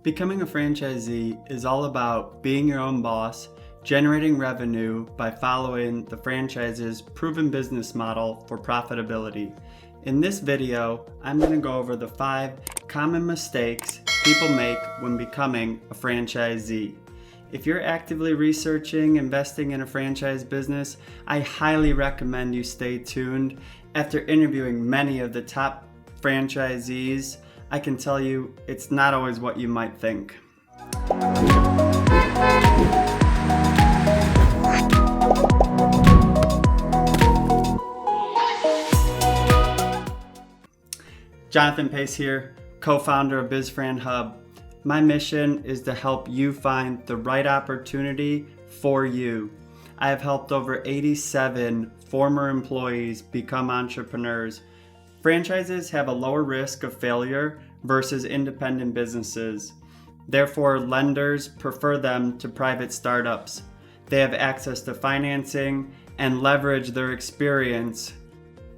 Becoming a franchisee is all about being your own boss, generating revenue by following the franchise's proven business model for profitability. In this video, I'm going to go over the 5 common mistakes people make when becoming a franchisee. If you're actively researching investing in a franchise business, I highly recommend you stay tuned. After interviewing many of the top franchisees, I can tell you it's not always what you might think. Jonathan Pace here, co-founder of BizFran Hub. My mission is to help you find the right opportunity for you. I have helped over 87 former employees become entrepreneurs. Franchises have a lower risk of failure versus independent businesses. Therefore, lenders prefer them to private startups. They have access to financing and leverage their experience,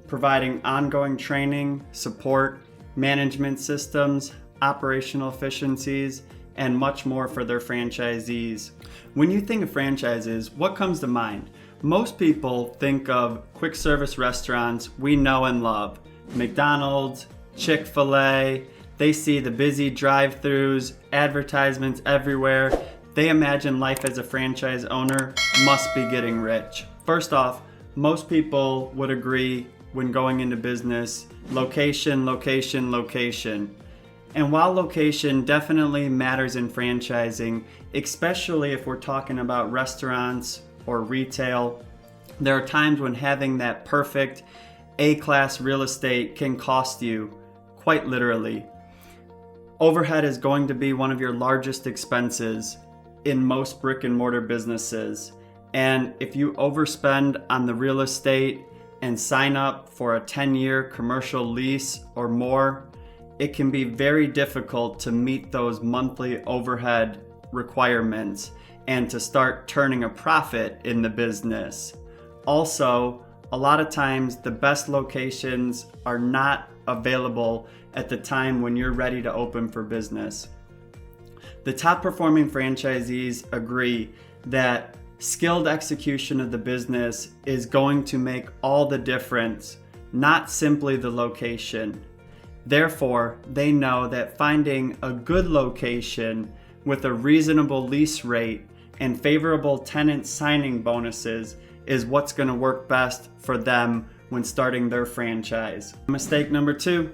providing ongoing training, support, management systems, operational efficiencies, and much more for their franchisees. When you think of franchises, what comes to mind? Most people think of quick service restaurants we know and love. McDonald's, Chick-fil-A, they see the busy drive-thrus, advertisements everywhere. They imagine life as a franchise owner must be getting rich. First off, most people would agree when going into business, location, location, location. And while location definitely matters in franchising, especially if we're talking about restaurants or retail, there are times when having that perfect A-class real estate can cost you, quite literally. Overhead is going to be one of your largest expenses in most brick and mortar businesses. And if you overspend on the real estate and sign up for a 10-year commercial lease or more, it can be very difficult to meet those monthly overhead requirements and to start turning a profit in the business. Also, a lot of times the best locations are not available at the time when you're ready to open for business. The top performing franchisees agree that skilled execution of the business is going to make all the difference, not simply the location. Therefore, they know that finding a good location with a reasonable lease rate and favorable tenant signing bonuses is what's going to work best for them when starting their franchise. Mistake number 2,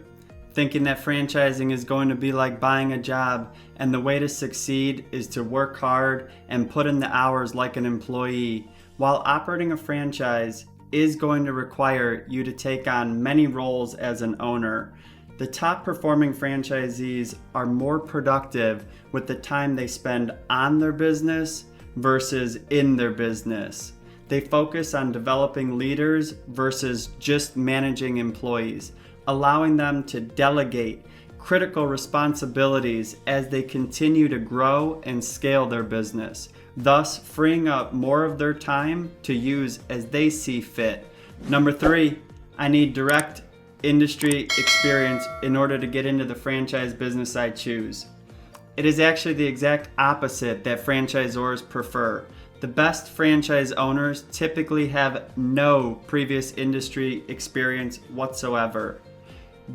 thinking that franchising is going to be like buying a job and the way to succeed is to work hard and put in the hours like an employee. While operating a franchise is going to require you to take on many roles as an owner, the top performing franchisees are more productive with the time they spend on their business versus in their business. They focus on developing leaders versus just managing employees, allowing them to delegate critical responsibilities as they continue to grow and scale their business, thus freeing up more of their time to use as they see fit. Number 3, I need direct industry experience in order to get into the franchise business I choose. It is actually the exact opposite that franchisors prefer. The best franchise owners typically have no previous industry experience whatsoever.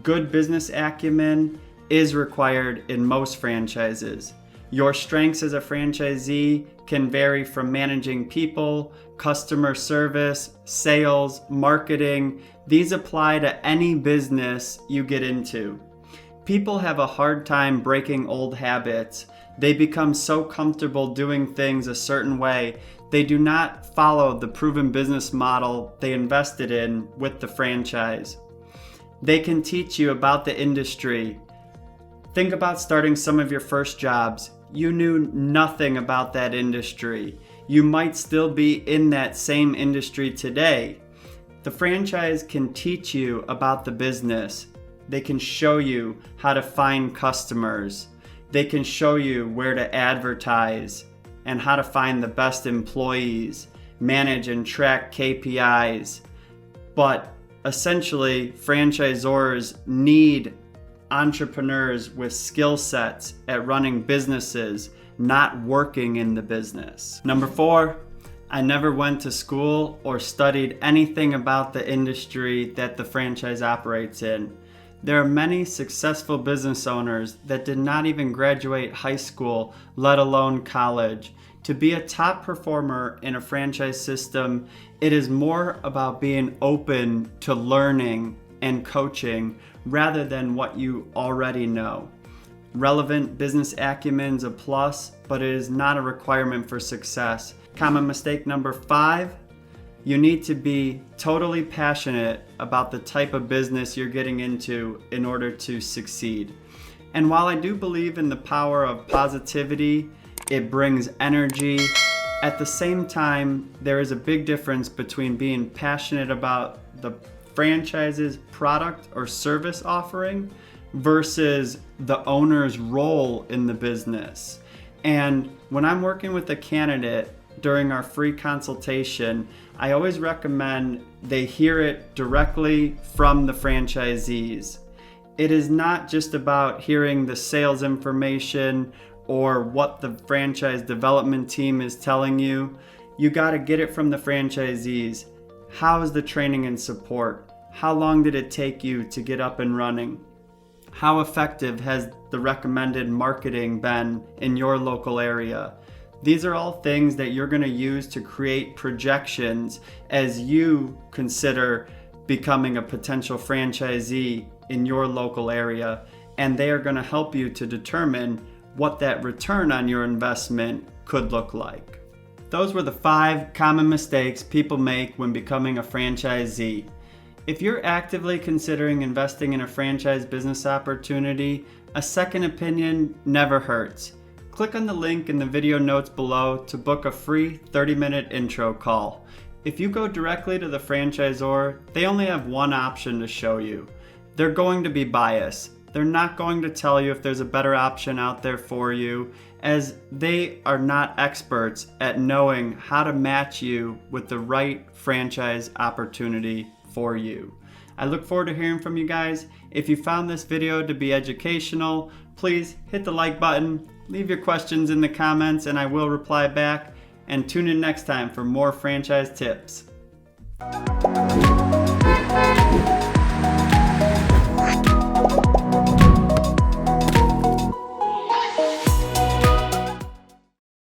Good business acumen is required in most franchises. Your strengths as a franchisee can vary from managing people, customer service, sales, marketing. These apply to any business you get into. People have a hard time breaking old habits. They become so comfortable doing things a certain way, they do not follow the proven business model they invested in with the franchise. They can teach you about the industry. Think about starting some of your first jobs. You knew nothing about that industry. You might still be in that same industry today. The franchise can teach you about the business. They can show you how to find customers. They can show you where to advertise and how to find the best employees, manage and track KPIs. But essentially, franchisors need entrepreneurs with skill sets at running businesses, not working in the business. Number 4, I never went to school or studied anything about the industry that the franchise operates in. There are many successful business owners that did not even graduate high school, let alone college. To be a top performer in a franchise system, it is more about being open to learning and coaching rather than what you already know. Relevant business acumen is a plus, but it is not a requirement for success. Common mistake number 5, you need to be totally passionate about the type of business you're getting into in order to succeed. And while I do believe in the power of positivity, it brings energy. At the same time, there is a big difference between being passionate about the franchise's product or service offering versus the owner's role in the business. And when I'm working with a candidate during our free consultation, I always recommend they hear it directly from the franchisees. It is not just about hearing the sales information or what the franchise development team is telling you. You got to get it from the franchisees. How is the training and support? How long did it take you to get up and running? How effective has the recommended marketing been in your local area? These are all things that you're going to use to create projections as you consider becoming a potential franchisee in your local area, and they are going to help you to determine what that return on your investment could look like. Those were the 5 common mistakes people make when becoming a franchisee. If you're actively considering investing in a franchise business opportunity, a second opinion never hurts. Click on the link in the video notes below to book a free 30-minute intro call. If you go directly to the franchisor, they only have one option to show you. They're going to be biased. They're not going to tell you if there's a better option out there for you, as they are not experts at knowing how to match you with the right franchise opportunity for you. I look forward to hearing from you guys. If you found this video to be educational, please hit the like button, leave your questions in the comments, and I will reply back. And tune in next time for more franchise tips.